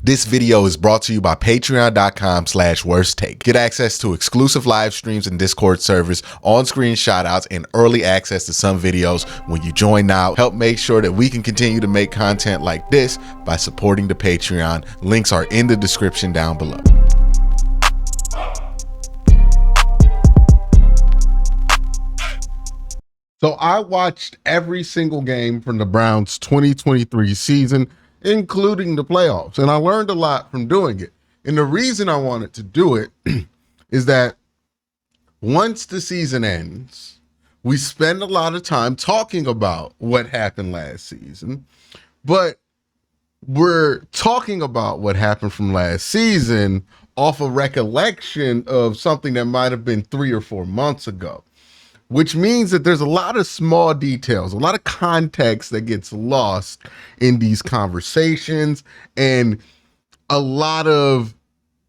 This video is brought to you by patreon.com/worsttake. Get access to exclusive live streams and Discord servers, on-screen shoutouts, and early access to some videos when you join now. Help make sure that we can continue to make content like this by supporting the Patreon. Links are in the description down below. So I watched every single game from the Browns 2023 season, including the playoffs, and I learned a lot from doing it. And the reason I wanted to do it is that once the season ends, we spend a lot of time talking about what happened last season, but we're talking about what happened from last season off a recollection of something that might have been 3 or 4 months ago, which means that there's a lot of small details, a lot of context that gets lost in these conversations, and a lot of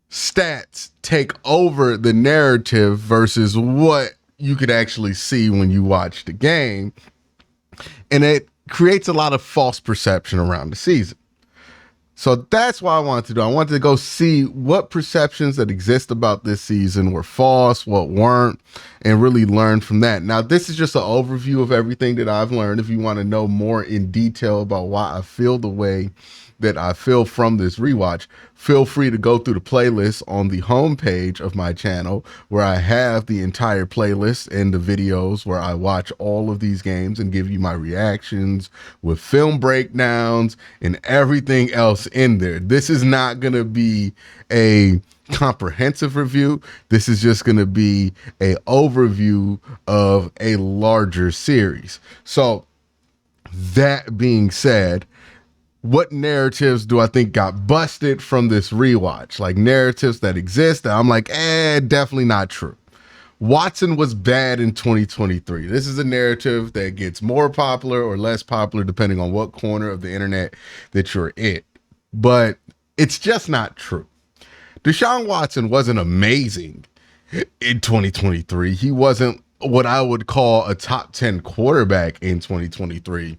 stats take over the narrative versus what you could actually see when you watch the game. And it creates a lot of false perception around the season. So that's what I wanted to do. I wanted to go see what perceptions that exist about this season were false, what weren't, and really learn from that. Now, this is just an overview of everything that I've learned. If you want to know more in detail about why I feel the way that I feel from this rewatch, feel free to go through the playlist on the homepage of my channel, where I have the entire playlist and the videos where I watch all of these games and give you my reactions with film breakdowns and everything else in there. This is not going to be a comprehensive review. This is just going to be a overview of a larger series. So that being said, what narratives do I think got busted from this rewatch? Like narratives that exist that I'm like, definitely not true. Watson was bad in 2023. This is a narrative that gets more popular or less popular depending on what corner of the internet that you're in. But it's just not true. Deshaun Watson wasn't amazing in 2023. He wasn't what I would call a top 10 quarterback in 2023.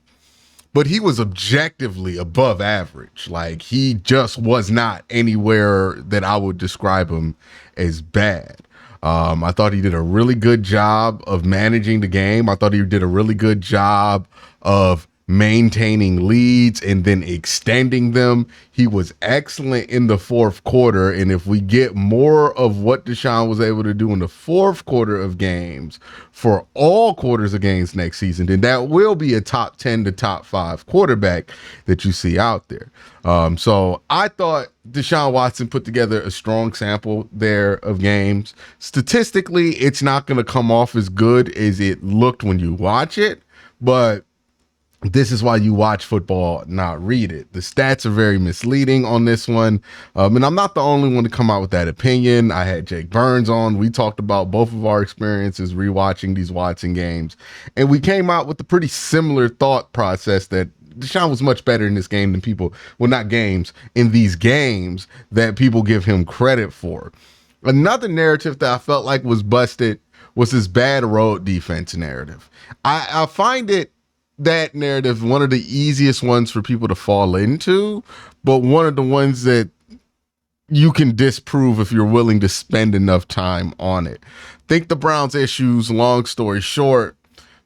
But he was objectively above average. Like, he just was not anywhere that I would describe him as bad. I thought he did a really good job of managing the game. I thought he did a really good job of maintaining leads and then extending them. He was excellent in the fourth quarter. And if we get more of what Deshaun was able to do in the fourth quarter of games for all quarters of games next season, then that will be a top 10 to top 5 quarterback that you see out there. So I thought Deshaun Watson put together a strong sample there of games. Statistically, it's not going to come off as good as it looked when you watch it, but this is why you watch football, not read it. The stats are very misleading on this one. And I'm not the only one to come out with that opinion. I had Jake Burns on. We talked about both of our experiences rewatching these Watson games. And we came out with a pretty similar thought process that Deshaun was much better in this game than people, well, not games, in these games that people give him credit for. Another narrative that I felt like was busted was this bad road defense narrative. I find that narrative one of the easiest ones for people to fall into, but one of the ones that you can disprove if you're willing to spend enough time on it. I think the Browns' issues, long story short,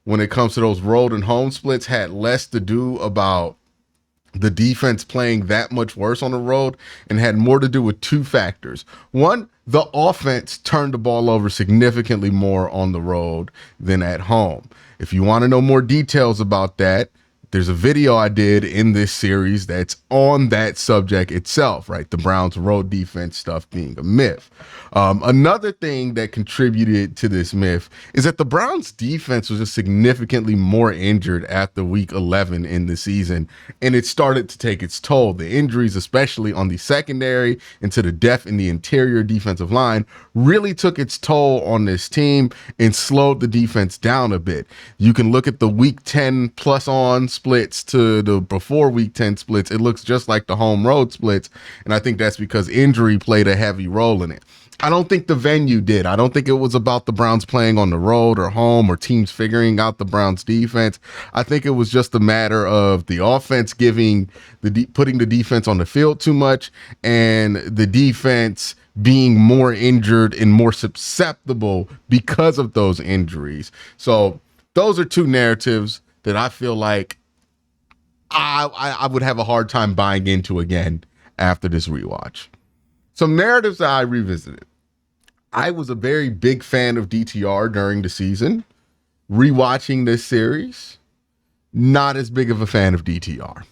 when it comes to those road and home splits, had less to do about the defense playing that much worse on the road and had more to do with 2 factors. One, the offense turned the ball over significantly more on the road than at home. If you want to know more details about that, there's a video I did in this series that's on that subject itself, right? The Browns road defense stuff being a myth. Another thing that contributed to this myth is that the Browns defense was just significantly more injured after week 11 in the season, and it started to take its toll. The injuries, especially on the secondary and to the depth in the interior defensive line, really took its toll on this team and slowed the defense down a bit. You can look at the week 10 plus ons splits to the before week 10 splits, it looks just like the home road splits. And I think that's because injury played a heavy role in it. I don't think the venue did. I don't think it was about the Browns playing on the road or home or teams figuring out the Browns defense. I think it was just a matter of the offense putting the defense on the field too much, and the defense being more injured and more susceptible because of those injuries. So those are two narratives that I feel like I would have a hard time buying into again after this rewatch. Some narratives that I revisited. I was a very big fan of DTR during the season. Rewatching this series, not as big of a fan of DTR.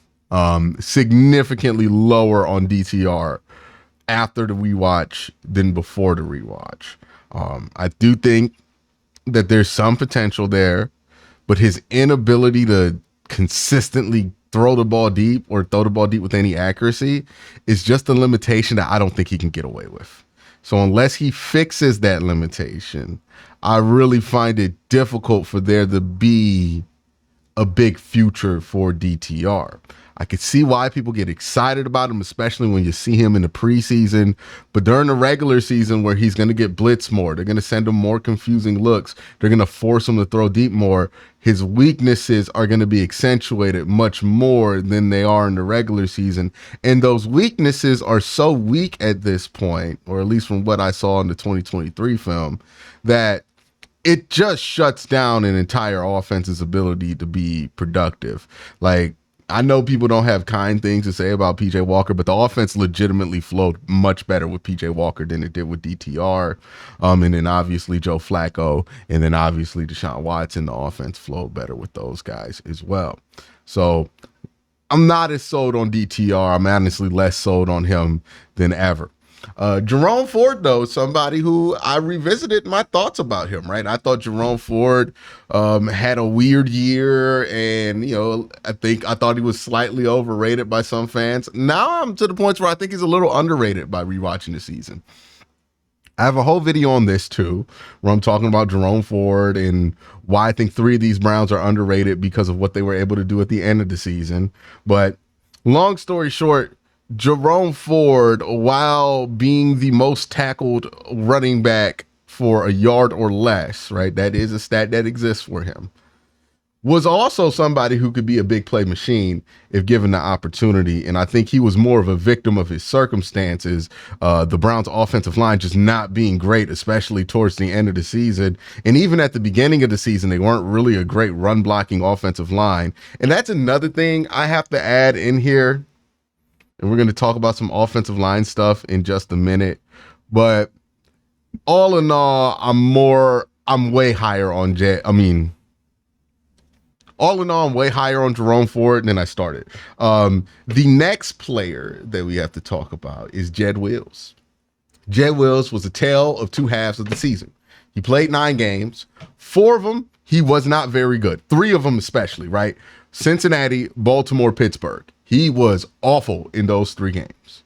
Significantly lower on DTR after the rewatch than before the rewatch. I do think that there's some potential there, but his inability to consistently throw the ball deep or throw the ball deep with any accuracy is just a limitation that I don't think he can get away with. So unless he fixes that limitation, I really find it difficult for there to be a big future for DTR. I could see why people get excited about him, especially when you see him in the preseason. But during the regular season, where he's going to get blitzed more, they're going to send him more confusing looks, they're going to force him to throw deep more, his weaknesses are going to be accentuated much more than they are in the regular season. And those weaknesses are so weak at this point, or at least from what I saw in the 2023 film, that it just shuts down an entire offense's ability to be productive. Like, I know people don't have kind things to say about PJ Walker, but the offense legitimately flowed much better with PJ Walker than it did with DTR. And then obviously Joe Flacco, and then obviously Deshaun Watson, the offense flowed better with those guys as well. So I'm not as sold on DTR. I'm honestly less sold on him than ever. Jerome Ford, though, somebody who I revisited my thoughts about him, right? I thought Jerome Ford had a weird year, and, I thought he was slightly overrated by some fans. Now I'm to the point where I think he's a little underrated by rewatching the season. I have a whole video on this too, where I'm talking about Jerome Ford and why I think 3 of these Browns are underrated because of what they were able to do at the end of the season. But long story short, Jerome Ford, while being the most tackled running back for a yard or less, right? That is a stat that exists for him. Was also somebody who could be a big play machine if given the opportunity. And I think he was more of a victim of his circumstances. The Browns offensive line just not being great, especially towards the end of the season. And even at the beginning of the season, they weren't really a great run blocking offensive line. And that's another thing I have to add in here. And we're going to talk about some offensive line stuff in just a minute. But all in all, I'm way higher on all in all, I'm way higher on Jerome Ford than I started. The next player that we have to talk about is Jed Wills. Jed Wills was a tale of 2 halves of the season. He played 9 games. 4 of them, he was not very good. 3 of them especially, right? Cincinnati, Baltimore, Pittsburgh. He was awful in those 3 games.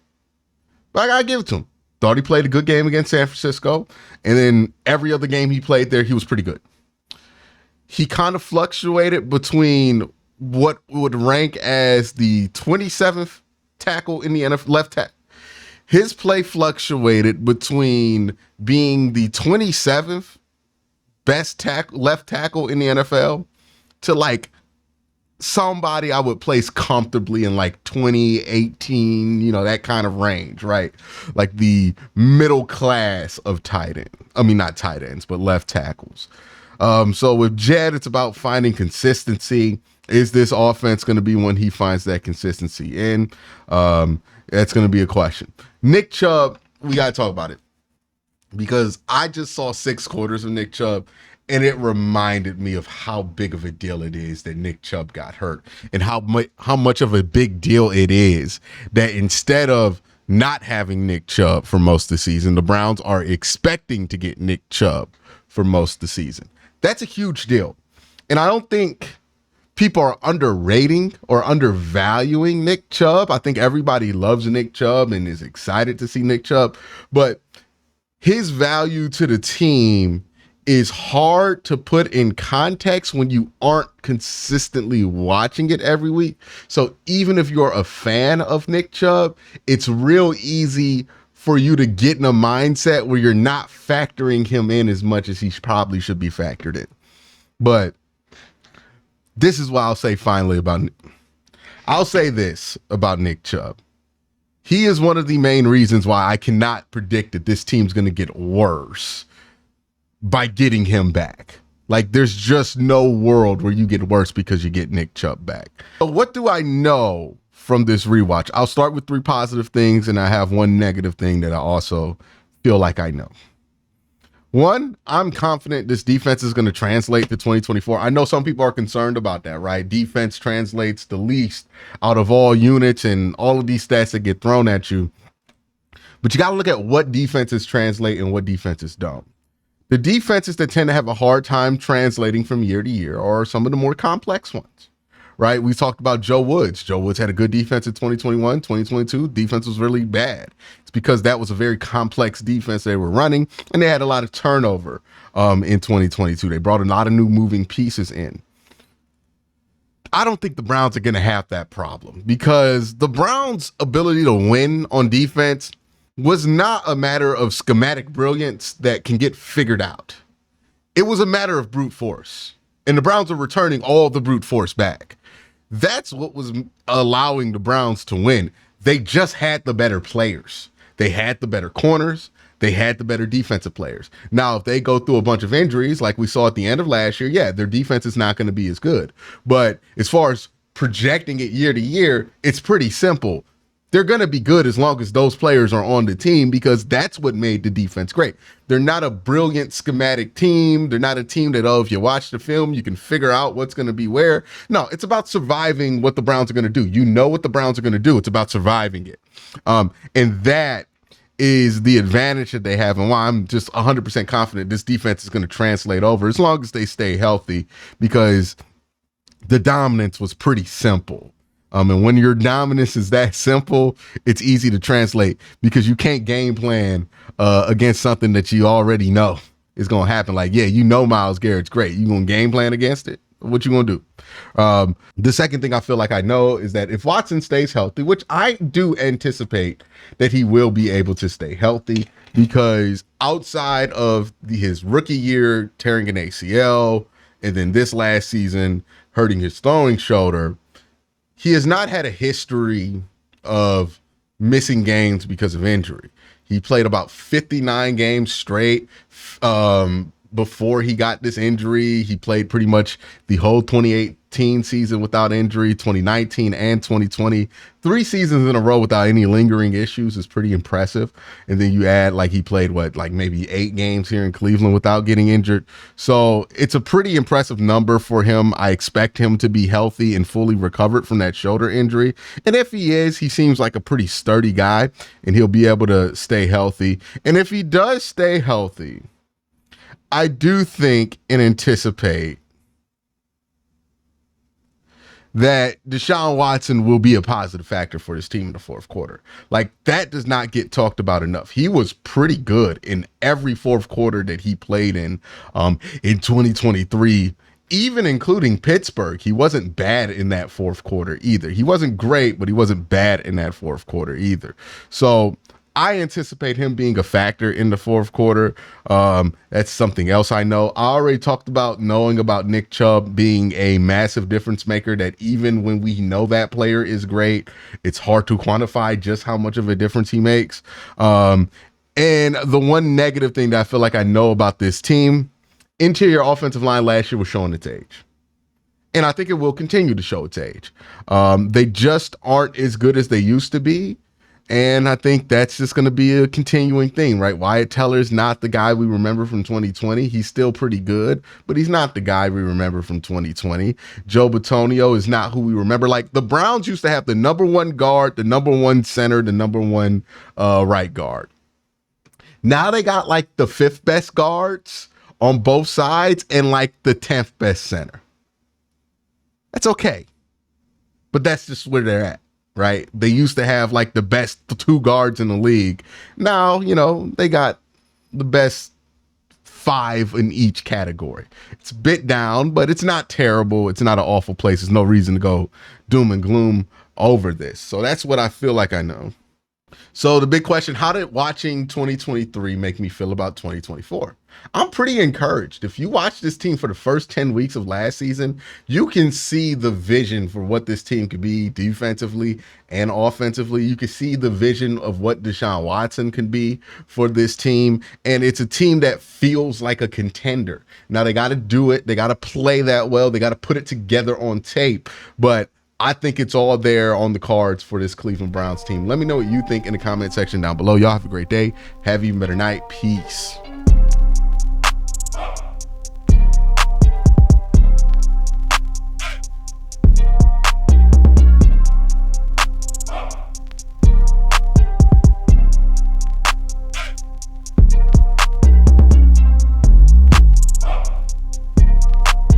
But I gotta give it to him. Thought he played a good game against San Francisco. And then every other game he played there, he was pretty good. He kind of fluctuated between what would rank as the 27th tackle in the NFL, left tackle. His play fluctuated between being the 27th best left tackle in the NFL to like somebody I would place comfortably in like 2018, that kind of range, right? Like the middle class of tight end. I mean, not tight ends, but left tackles. So with Jed, it's about finding consistency. Is this offense going to be when he finds that consistency in? That's going to be a question. Nick Chubb, we got to talk about it because I just saw 6 quarters of Nick Chubb, and it reminded me of how big of a deal it is that Nick Chubb got hurt, and how much of a big deal it is that instead of not having Nick Chubb for most of the season, the Browns are expecting to get Nick Chubb for most of the season. That's a huge deal. And I don't think people are underrating or undervaluing Nick Chubb. I think everybody loves Nick Chubb and is excited to see Nick Chubb, but his value to the team is hard to put in context when you aren't consistently watching it every week. So even if you're a fan of Nick Chubb, it's real easy for you to get in a mindset where you're not factoring him in as much as he probably should be factored in. But this is what I'll say finally I'll say this about Nick Chubb. He is one of the main reasons why I cannot predict that this team's going to get worse by getting him back. Like, there's just no world where you get worse because you get Nick Chubb back. So what do I know from this rewatch? I'll start with 3 positive things, and I have 1 negative thing that I also feel like I know. 1, I'm confident this defense is going to translate to 2024. I know some people are concerned about that, right? Defense translates the least out of all units and all of these stats that get thrown at you. But you got to look at what defenses translate and what defenses don't. The defenses that tend to have a hard time translating from year to year are some of the more complex ones, right? We talked about Joe Woods. Joe Woods had a good defense in 2021, 2022. Defense was really bad. It's because that was a very complex defense they were running, and they had a lot of turnover in 2022. They brought a lot of new moving pieces in. I don't think the Browns are going to have that problem because the Browns' ability to win on defense was not a matter of schematic brilliance that can get figured out. It was a matter of brute force, and the Browns are returning all the brute force back. That's what was allowing the Browns to win. They just had the better players. They had the better corners. They had the better defensive players. Now, if they go through a bunch of injuries like we saw at the end of last year, yeah, their defense is not going to be as good. But as far as projecting it year to year, it's pretty simple. They're going to be good as long as those players are on the team because that's what made the defense great. They're not a brilliant schematic team. They're not a team that, if you watch the film, you can figure out what's going to be where. No, it's about surviving what the Browns are going to do. You know what the Browns are going to do. It's about surviving it. And that is the advantage that they have and why I'm just 100% confident this defense is going to translate over as long as they stay healthy because the dominance was pretty simple. And when your dominance is that simple, it's easy to translate because you can't game plan against something that you already know is going to happen. Like, yeah, you know Myles Garrett's great. You going to game plan against it? What you going to do? The second thing I feel like I know is that if Watson stays healthy, which I do anticipate that he will be able to stay healthy because outside of his rookie year tearing an ACL and then this last season hurting his throwing shoulder, he has not had a history of missing games because of injury. He played about 59 games straight before he got this injury. He played pretty much the whole 2018 season without injury, 2019 and 2020. 3 seasons in a row without any lingering issues is pretty impressive. And then you add he played maybe 8 games here in Cleveland without getting injured. So it's a pretty impressive number for him. I expect him to be healthy and fully recovered from that shoulder injury. And if he is, he seems like a pretty sturdy guy and he'll be able to stay healthy. And if he does stay healthy, I do think and anticipate that Deshaun Watson will be a positive factor for this team in the fourth quarter. That does not get talked about enough. He was pretty good in every fourth quarter that he played in 2023, even including Pittsburgh. He wasn't bad in that fourth quarter either. He wasn't great, but he wasn't bad in that fourth quarter either. So I anticipate him being a factor in the fourth quarter. That's something else I know. I already talked about knowing about Nick Chubb being a massive difference maker, that even when we know that player is great, it's hard to quantify just how much of a difference he makes. And the one negative thing that I feel like I know about this team, interior offensive line last year was showing its age. And I think it will continue to show its age. They just aren't as good as they used to be. And I think that's just going to be a continuing thing, right? Wyatt Teller's not the guy we remember from 2020. He's still pretty good, but he's not the guy we remember from 2020. Joe Bitonio is not who we remember. The Browns used to have the number 1 guard, the number 1 center, the number 1 right guard. Now they got the 5th best guards on both sides and the 10th best center. That's okay. But that's just where they're at. Right? They used to have the best 2 guards in the league. Now, they got the best 5 in each category. It's a bit down, but it's not terrible. It's not an awful place. There's no reason to go doom and gloom over this. So that's what I feel like I know. So the big question, how did watching 2023 make me feel about 2024? I'm pretty encouraged. If you watch this team for the first 10 weeks of last season, you can see the vision for what this team could be defensively and offensively. You can see the vision of what Deshaun Watson can be for this team. And it's a team that feels like a contender. Now they got to do it. They got to play that well. They got to put it together on tape. But I think it's all there on the cards for this Cleveland Browns team. Let me know what you think in the comment section down below. Y'all have a great day. Have an even better night. Peace.